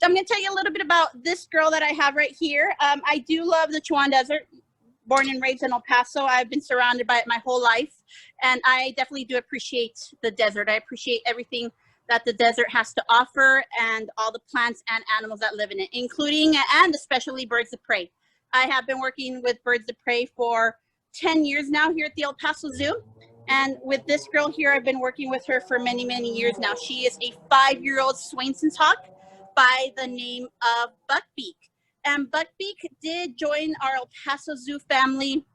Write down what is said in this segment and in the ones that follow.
I'm going to tell you a little bit about this girl that I have right here. I do love the Chihuahuan Desert. Born and raised in El Paso. I've been surrounded by it my whole life. And I definitely do appreciate the desert. I appreciate everything that the desert has to offer and all the plants and animals that live in it, including and especially birds of prey. I have been working with birds of prey for 10 years now here at the El Paso Zoo. And with this girl here, I've been working with her for many, many years now. She is a 5-year-old Swainson's hawk by the name of Buckbeak. And Buckbeak did join our El Paso Zoo family,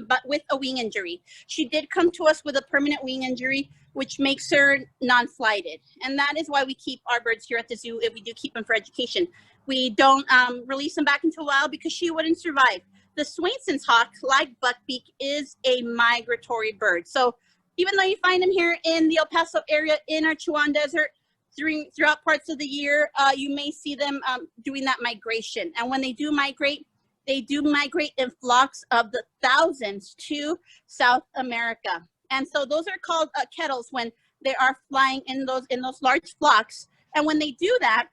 but with a wing injury. She did come to us with a permanent wing injury, which makes her non-flighted. And that is why we keep our birds here at the zoo if we do keep them for education. We don't release them back into the wild because she wouldn't survive. The Swainson's hawk, like Buckbeak, is a migratory bird. So even though you find them here in the El Paso area in our Chihuahuan Desert, throughout parts of the year, you may see them doing that migration. And when they do migrate in flocks of the thousands to South America. And so those are called kettles when they are flying in those large flocks. And when they do that,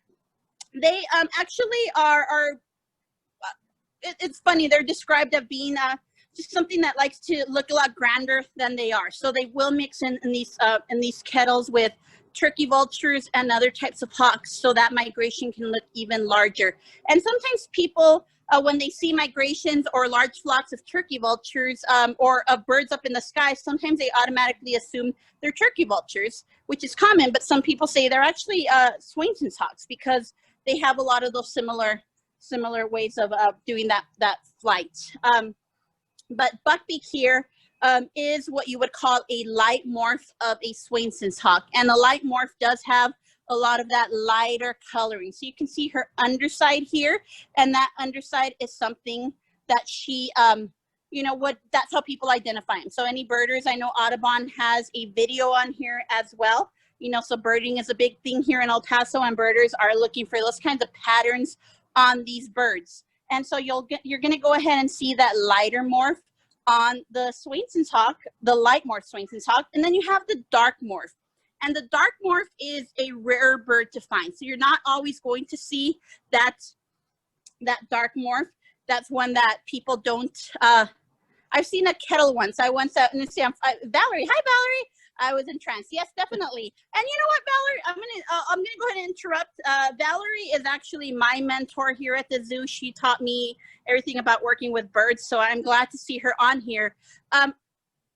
they actually are it's funny, they're described as being just something that likes to look a lot grander than they are. So they will mix in these kettles with turkey vultures and other types of hawks, so that migration can look even larger. And sometimes people, when they see migrations or large flocks of turkey vultures or of birds up in the sky, sometimes they automatically assume they're turkey vultures, which is common, but some people say they're actually Swainson's hawks because they have a lot of those similar ways of doing that flight. But Buckbeak here is what you would call a light morph of a Swainson's hawk. And the light morph does have a lot of that lighter coloring. So you can see her underside here, and that underside is something that she, that's how people identify them. So any birders, I know Audubon has a video on here as well. So birding is a big thing here in El Paso, and birders are looking for those kinds of patterns on these birds. And so you're gonna go ahead and see that lighter morph on the Swainson's hawk, the light morph Swainson's hawk, and then you have the dark morph. And the dark morph is a rare bird to find. So you're not always going to see that dark morph. That's one that people don't, I've seen a kettle once. I once, Valerie, hi Valerie. I was entranced. Yes, definitely. And you know what, Valerie, I'm gonna go ahead and interrupt. Valerie is actually my mentor here at the zoo. She taught me everything about working with birds, so I'm glad to see her on here. All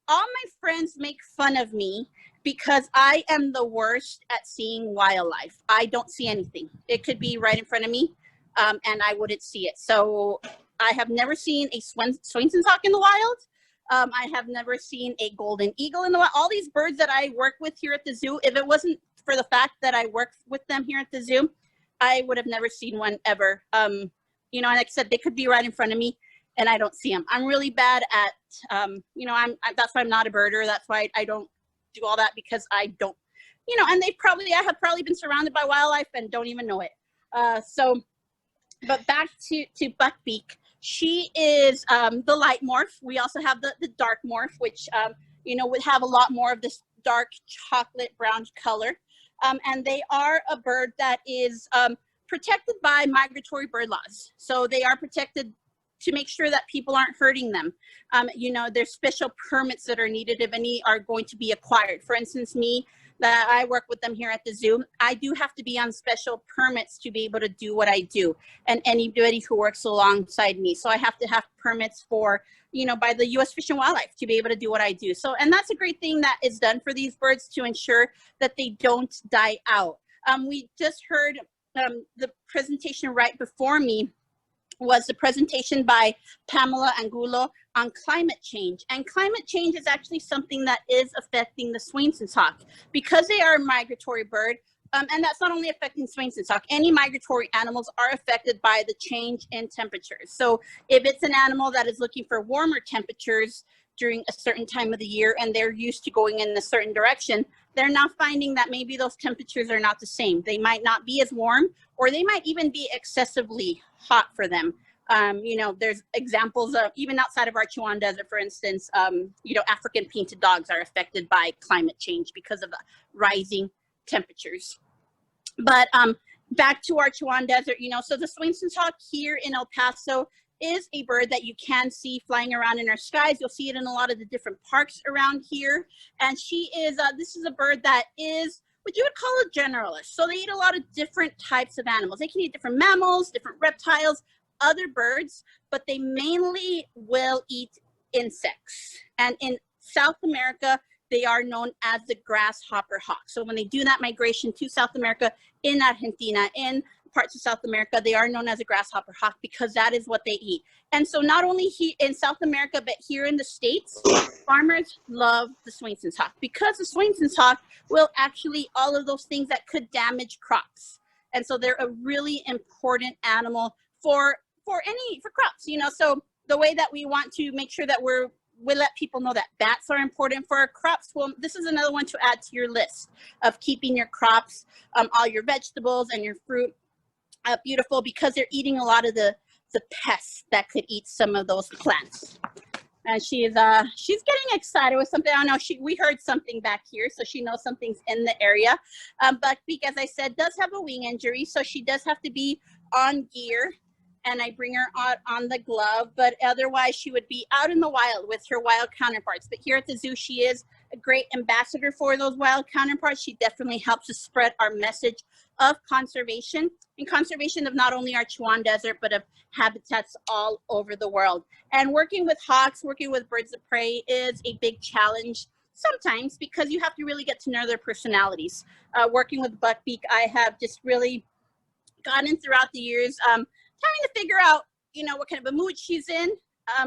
my friends make fun of me because I am the worst at seeing wildlife. I don't see anything. It could be right in front of me, and I wouldn't see it. So I have never seen a Swainson's hawk in the wild. I have never seen a golden eagle in the wild. All these birds that I work with here at the zoo, if it wasn't for the fact that I work with them here at the zoo, I would have never seen one ever. And like I said, they could be right in front of me and I don't see them. I'm really bad at, that's why I'm not a birder. That's why I don't do all that, because I don't, and I have probably been surrounded by wildlife and don't even know it. But back to Buckbeak. She is the light morph. We also have the dark morph, which, would have a lot more of this dark chocolate brown color. And they are a bird that is protected by migratory bird laws. So they are protected to make sure that people aren't hurting them. There's special permits that are needed if any are going to be acquired. For instance, me, that I work with them here at the zoo, I do have to be on special permits to be able to do what I do, and anybody who works alongside me. So I have to have permits for, by the U.S. Fish and Wildlife to be able to do what I do. So, and that's a great thing that is done for these birds to ensure that they don't die out. We just heard the presentation right before me was the presentation by Pamela Angulo on climate change. And climate change is actually something that is affecting the Swainson's hawk because they are a migratory bird. And that's not only affecting Swainson's hawk. Any migratory animals are affected by the change in temperatures. So if it's an animal that is looking for warmer temperatures during a certain time of the year and they're used to going in a certain direction, they're now finding that maybe those temperatures are not the same. They might not be as warm, or they might even be excessively hot for them. There's examples of, even outside of our Chihuahuan Desert, for instance, African painted dogs are affected by climate change because of the rising temperatures. But back to our Chihuahuan Desert, so the Swainson's hawk here in El Paso is a bird that you can see flying around in our skies. You'll see it in a lot of the different parks around here. And she is, this is a bird that is what you would call a generalist. So they eat a lot of different types of animals. They can eat different mammals, different reptiles, other birds, but they mainly will eat insects. And in South America, they are known as the grasshopper hawk. So when they do that migration to South America, in Argentina, in parts of South America, they are known as a grasshopper hawk because that is what they eat. And so not only in South America, but here in the States, farmers love the Swainson's hawk because the Swainson's hawk will actually all of those things that could damage crops. And so they're a really important animal for crops, so the way that we want to make sure that we let people know that bats are important for our crops. Well, this is another one to add to your list of keeping your crops, all your vegetables and your fruit beautiful, because they're eating a lot of the pests that could eat some of those plants. And she's getting excited with something. I don't know, we heard something back here, so she knows something's in the area. Buckbeak, as I said, does have a wing injury, so she does have to be on gear. And I bring her out on the glove, but otherwise she would be out in the wild with her wild counterparts. But here at the zoo, she is a great ambassador for those wild counterparts. She definitely helps to spread our message of conservation, and conservation of not only our Chihuahuan Desert, but of habitats all over the world. And working with hawks, working with birds of prey is a big challenge sometimes because you have to really get to know their personalities. Working with Buckbeak, I have just really gotten throughout the years, trying to figure out, what kind of a mood she's in.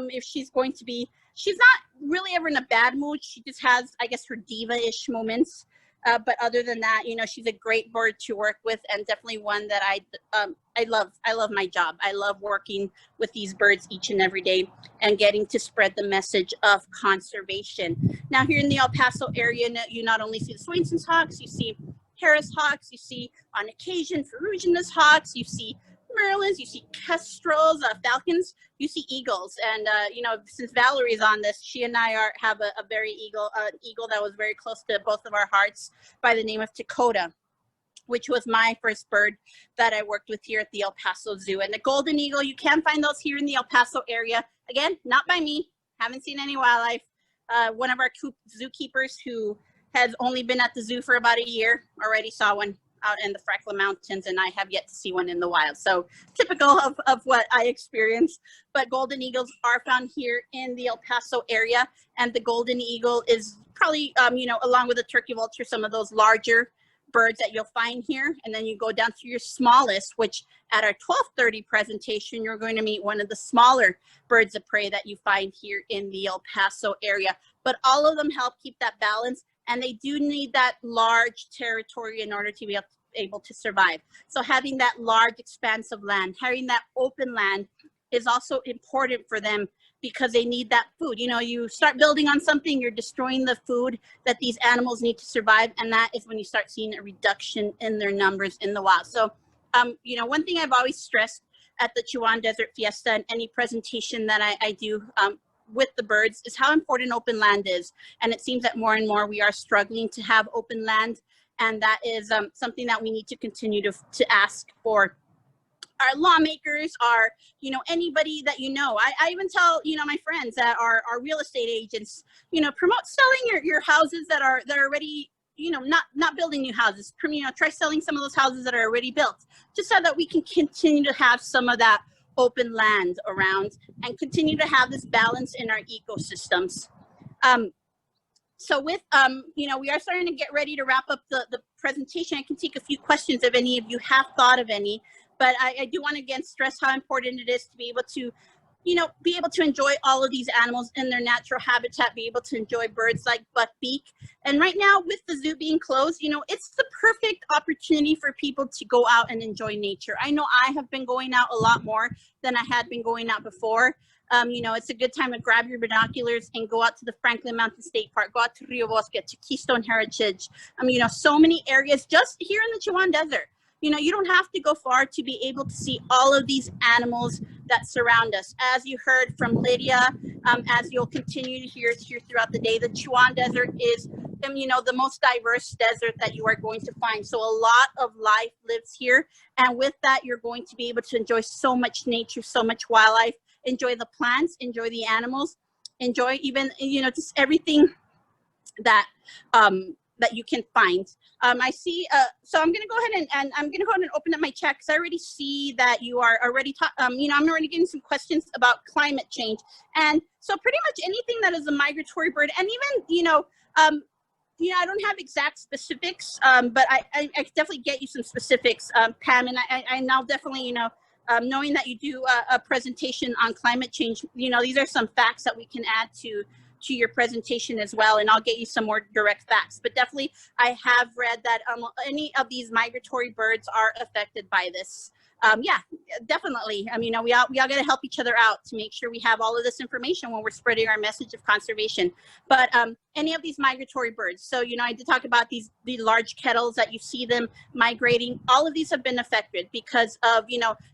If she's going to be, she's not really ever in a bad mood. She just has, I guess, her diva-ish moments. But other than that, she's a great bird to work with, and definitely one that I love. I love my job. I love working with these birds each and every day and getting to spread the message of conservation. Now here in the El Paso area, you not only see the Swainson's hawks, you see Harris hawks, you see on occasion ferruginous hawks, you see merlins, you see kestrels, falcons, you see eagles. And since Valerie's on this, she and I have a very eagle that was very close to both of our hearts by the name of Dakota, which was my first bird that I worked with here at the El Paso Zoo. And the golden eagle, you can find those here in the El Paso area. Again, not by me, haven't seen any wildlife. One of our zookeepers who has only been at the zoo for about a year already saw one out in the Franklin Mountains, and I have yet to see one in the wild. So typical of what I experienced. But golden eagles are found here in the El Paso area, and the golden eagle is probably, along with the turkey vulture, some of those larger birds that you'll find here. And then you go down to your smallest, which at our 12:30 presentation, you're going to meet one of the smaller birds of prey that you find here in the El Paso area. But all of them help keep that balance, and they do need that large territory in order to be able to survive. So having that large expanse of land, having that open land is also important for them because they need that food. You start building on something, you're destroying the food that these animals need to survive, and that is when you start seeing a reduction in their numbers in the wild. So, one thing I've always stressed at the Chihuahuan Desert Fiesta and any presentation that I do with the birds is how important open land is. And it seems that more and more we are struggling to have open land. And that is something that we need to continue to ask for our lawmakers, anybody that I even tell, my friends that are real estate agents, promote selling your houses that are already, not building new houses. Try selling some of those houses that are already built, just so that we can continue to have some of that open land around and continue to have this balance in our ecosystems. So with, we are starting to get ready to wrap up the presentation. I can take a few questions if any of you have thought of any, but I do want to again stress how important it is to be able to, be able to enjoy all of these animals in their natural habitat, be able to enjoy birds like Buckbeak. And right now with the zoo being closed, it's the perfect opportunity for people to go out and enjoy nature. I know I have been going out a lot more than I had been going out before. It's a good time to grab your binoculars and go out to the Franklin Mountain State Park, go out to Rio Bosque, to Keystone Heritage. So many areas just here in the Chihuahuan Desert. You don't have to go far to be able to see all of these animals that surround us. As you heard from Lydia, as you'll continue to hear throughout the day, the Chihuahuan Desert is the most diverse desert that you are going to find. So a lot of life lives here. And with that, you're going to be able to enjoy so much nature, so much wildlife, enjoy the plants, enjoy the animals, enjoy even, just everything that that you can find. I see, so I'm gonna go ahead and I'm gonna go ahead and open up my chat because I already see that you are already, I'm already getting some questions about climate change. And so pretty much anything that is a migratory bird, and even, I don't have exact specifics, but I definitely get you some specifics, Pam, and I now definitely, knowing that you do a presentation on climate change, these are some facts that we can add to your presentation as well, and I'll get you some more direct facts. But definitely, I have read that any of these migratory birds are affected by this. Yeah, definitely. I mean, we all got to help each other out to make sure we have all of this information when we're spreading our message of conservation. But any of these migratory birds, so I did talk about the large kettles that you see them migrating. All of these have been affected because of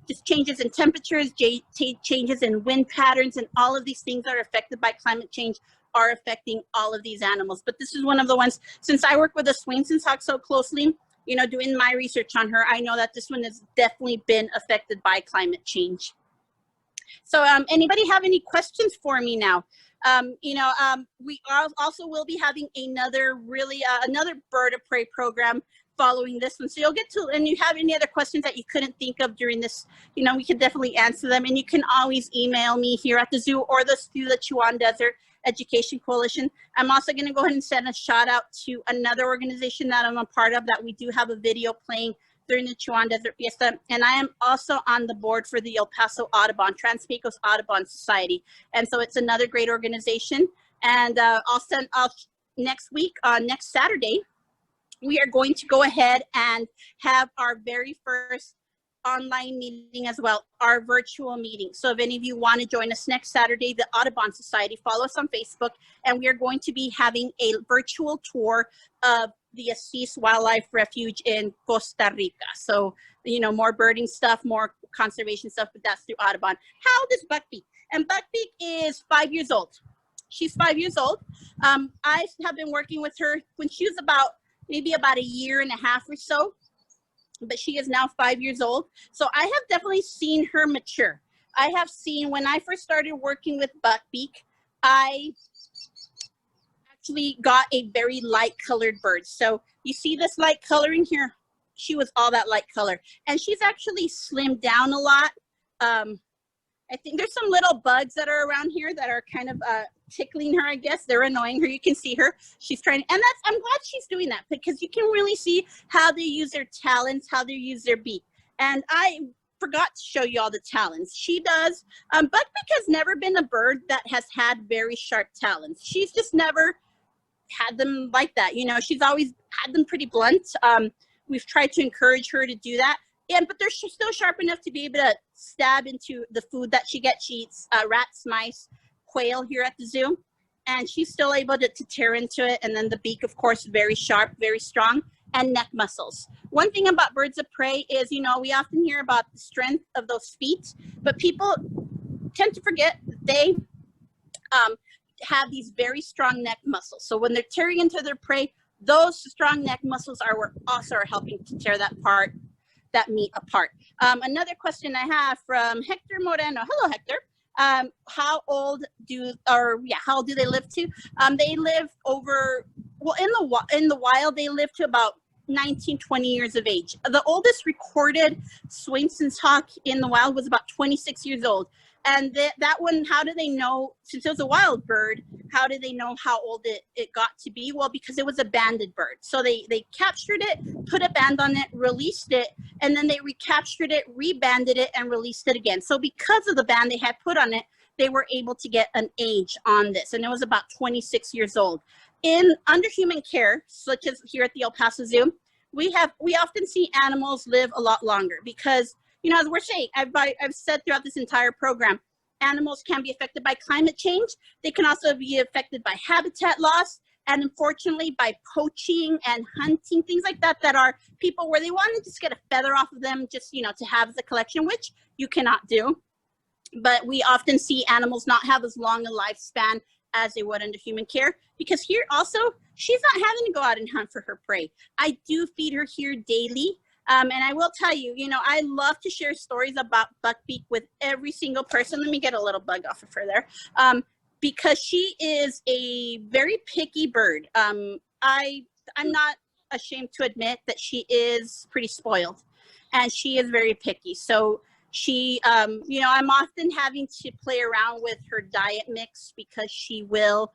just changes in temperatures, changes in wind patterns, and all of these things that are affected by climate change are affecting all of these animals. But this is one of the ones, since I work with the Swainson's hawk so closely, doing my research on her, I know that this one has definitely been affected by climate change. So anybody have any questions for me now? We also will be having another another bird of prey program following this one. So you'll get to, and you have any other questions that you couldn't think of during this, we can definitely answer them. And you can always email me here at the zoo or through the Chihuahuan Desert Education Coalition. I'm also going to go ahead and send a shout out to another organization that I'm a part of that we do have a video playing during the Chihuahuan Desert Fiesta. And I am also on the board for the El Paso Audubon, Trans-Pecos Audubon Society. And so it's another great organization. And next week, next Saturday, we are going to go ahead and have our very first online meeting as well, our virtual meeting. So if any of you want to join us next Saturday, the Audubon Society, follow us on Facebook, and we are going to be having a virtual tour of the Assis Wildlife Refuge in Costa Rica. So, more birding stuff, more conservation stuff, but that's through Audubon. How old is Buckbeak? And Buckbeak is 5 years old. She's 5 years old. I have been working with her when she was maybe about a year and a half or so, but she is now 5 years old. So I have definitely seen her mature. I have seen, when I first started working with Buckbeak, I actually got a very light colored bird. So you see this light coloring here? She was all that light color. And she's actually slimmed down a lot. I think there's some little bugs that are around here that are kind of tickling her, I guess. They're annoying her. You can see her. She's trying, and I'm glad she's doing that because you can really see how they use their talons, how they use their beak. And I forgot to show you all the talons. She does. Buckbeak has never been a bird that has had very sharp talons. She's just never had them like that. She's always had them pretty blunt. We've tried to encourage her to do that. But they're still sharp enough to be able to stab into the food that she gets. She eats rats, mice, quail here at the zoo, and she's still able to tear into it. And then the beak, of course, very sharp, very strong, and neck muscles. One thing about birds of prey is, we often hear about the strength of those feet, but people tend to forget that they have these very strong neck muscles. So when they're tearing into their prey, those strong neck muscles are also helping to tear that meat apart. Another question I have from Hector Moreno. Hello, Hector. How old do they live to? They live over, in the wild, they live to about 19, 20 years of age. The oldest recorded Swainson's hawk in the wild was about 26 years old. And that one, how do they know, since it was a wild bird, how do they know how old it got to be? Well, because it was a banded bird. So they captured it, put a band on it, released it, and then they recaptured it, rebanded it, and released it again. So because of the band they had put on it, they were able to get an age on this, and it was about 26 years old. Under human care, such as here at the El Paso Zoo, we often see animals live a lot longer because, as we're saying, I've said throughout this entire program, animals can be affected by climate change. They can also be affected by habitat loss, and unfortunately by poaching and hunting, things like that, that are people where they want to just get a feather off of them, just, to have as a collection, which you cannot do. But we often see animals not have as long a lifespan as they would under human care, because here also, she's not having to go out and hunt for her prey. I do feed her here daily. And I will tell you, you know, I love to share stories about Buckbeak with every single person. Let me get a little bug off of her there. Because she is a very picky bird. I'm not ashamed to admit that she is pretty spoiled, and she is very picky. So she, you know, I'm often having to play around with her diet mix because she will,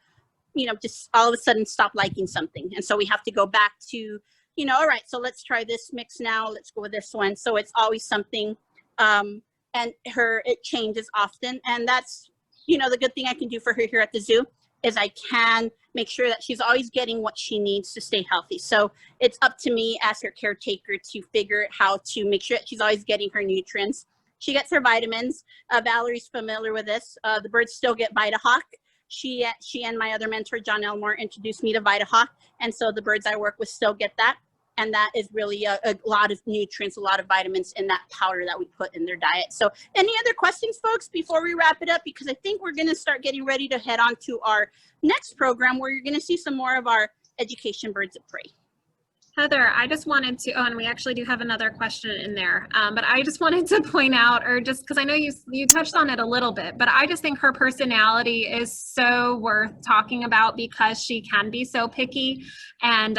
you know, just all of a sudden stop liking something. And so we have to go back to, you know, all right, so let's try this mix now. Let's go with this one. So it's always something, and it changes often. And that's, you know, the good thing I can do for her here at the zoo is I can make sure that she's always getting what she needs to stay healthy. So it's up to me as her caretaker to figure out how to make sure that she's always getting her nutrients. She gets her vitamins. Valerie's familiar with this. The birds still get VitaHawk. She and my other mentor, John Elmore, introduced me to VitaHawk. And so the birds I work with still get that. And that is really a lot of nutrients, a lot of vitamins in that powder that we put in their diet. So any other questions, folks, before we wrap it up? Because I think we're going to start getting ready to head on to our next program where you're going to see some more of our education birds of prey. Heather, I just wanted to, and we actually do have another question in there, but I just wanted to point out, or just because I know you touched on it a little bit, but I just think her personality is so worth talking about because she can be so picky, and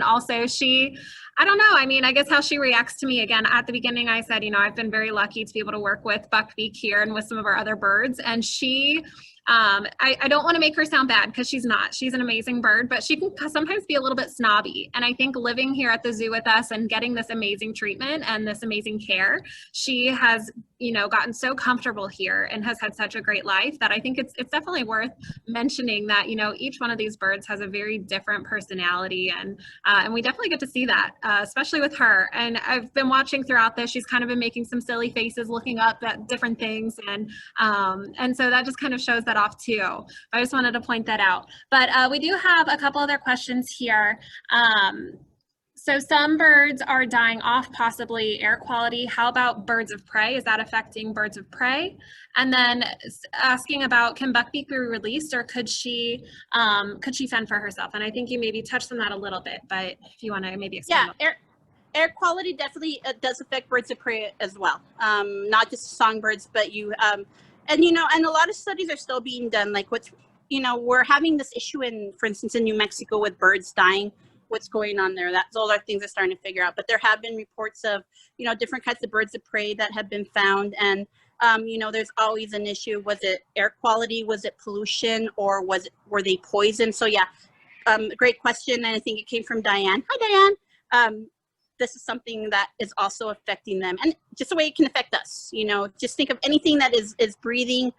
also she, I don't know, I mean, I guess how she reacts to me, again, at the beginning I said, you know, I've been very lucky to be able to work with Buckbeak here and with some of our other birds, and she, I don't want to make her sound bad because she's not. She's an amazing bird, but she can sometimes be a little bit snobby. And I think living here at the zoo with us and getting this amazing treatment and this amazing care, she has, you know, gotten so comfortable here and has had such a great life that I think it's definitely worth mentioning that, you know, each one of these birds has a very different personality, and we definitely get to see that, especially with her. And I've been watching throughout this. She's kind of been making some silly faces, looking up at different things, and so that just kind of shows that off too. I just wanted to point that out. But we do have a couple other questions here. So some birds are dying off, possibly air quality. How about birds of prey? Is that affecting birds of prey? And then asking about, can Buckbeak be released, or could she fend for herself? And I think you maybe touched on that a little bit, but if you want to maybe expand. Yeah, air quality definitely does affect birds of prey as well. Not just songbirds, but you, and you know, and a lot of studies are still being done. Like what's, you know, we're having this issue in, for instance, in New Mexico with birds dying. What's going on there? That's all our things are starting to figure out. But there have been reports of, you know, different kinds of birds of prey that have been found. And, you know, there's always an issue. Was it air quality? Was it pollution? Or were they poisoned? So yeah, great question. And I think it came from Diane. Hi, Diane. This is something that is also affecting them. And just the way it can affect us, you know, just think of anything that is breathing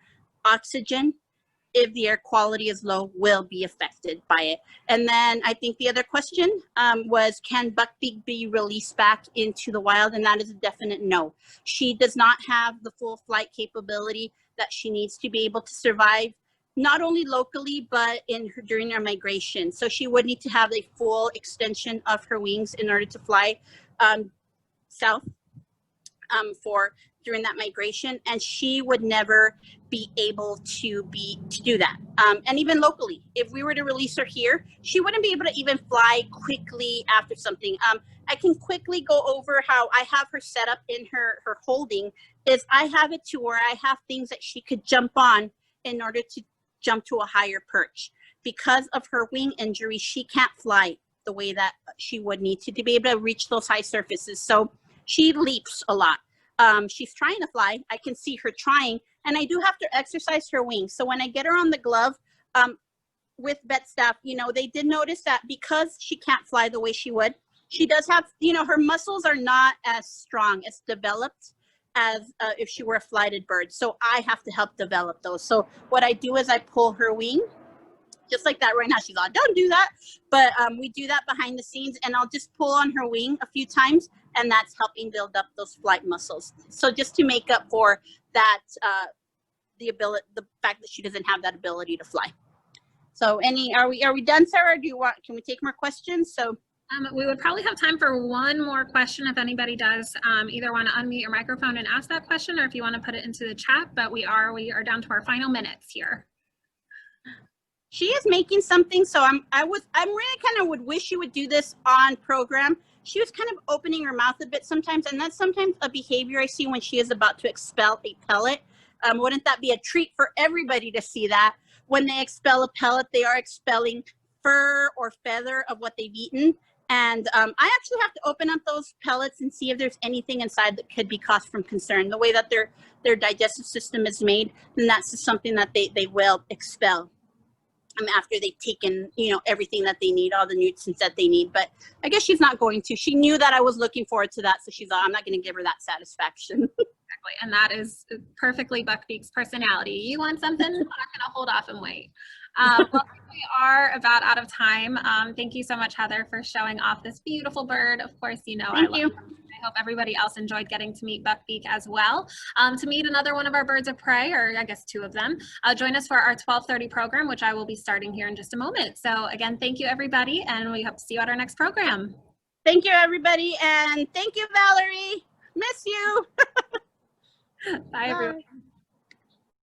oxygen. If the air quality is low, will be affected by it. And then I think the other question was, can Buckbeak be released back into the wild? And that is a definite no. She does not have the full flight capability that she needs to be able to survive, not only locally, but during her migration. So she would need to have a full extension of her wings in order to fly south during that migration, and she would never be able to do that. And even locally, if we were to release her here, she wouldn't be able to even fly quickly after something. I can quickly go over how I have her set up in her holding. Is I have it to where I have things that she could jump on in order to jump to a higher perch. Because of her wing injury, she can't fly the way that she would need to be able to reach those high surfaces. So she leaps a lot. She's trying to fly. I can see her trying, and I do have to exercise her wings. So when I get her on the glove with vet staff, you know, they did notice that because she can't fly the way she would, she does have, you know, her muscles are not as strong, as developed as if she were a flighted bird. So I have to help develop those. So what I do is I pull her wing, just like that right now. She's like, don't do that. But we do that behind the scenes, and I'll just pull on her wing a few times, and that's helping build up those flight muscles. So just to make up for that, the fact that she doesn't have that ability to fly. So are we done, Sarah? Or can we take more questions? So we would probably have time for one more question if anybody does either want to unmute your microphone and ask that question, or if you want to put it into the chat. But we are down to our final minutes here. she is making something. So I'm really kind of would wish she would do this on program. She was kind of opening her mouth a bit sometimes, and that's sometimes a behavior I see when she is about to expel a pellet. Wouldn't that be a treat for everybody to see that? When they expel a pellet, they are expelling fur or feather of what they've eaten. And I actually have to open up those pellets and see if there's anything inside that could be cause from concern. The way that their digestive system is made, then that's just something that they will expel after they've taken, everything that they need, all the nutrients that they need. But I guess she's not going to. She knew that I was looking forward to that, so she's like, I'm not going to give her that satisfaction. Exactly. And that is perfectly Buckbeak's personality. You want something? I'm not going to hold off and wait. Well, we are about out of time. Thank you so much, Heather, for showing off this beautiful bird. Of course, I love them. I hope everybody else enjoyed getting to meet Buckbeak as well. To meet another one of our birds of prey, or I guess two of them, join us for our 12:30 program, which I will be starting here in just a moment. So again, thank you, everybody, and we hope to see you at our next program. Thank you, everybody, and thank you, Valerie. Miss you. Bye, everyone.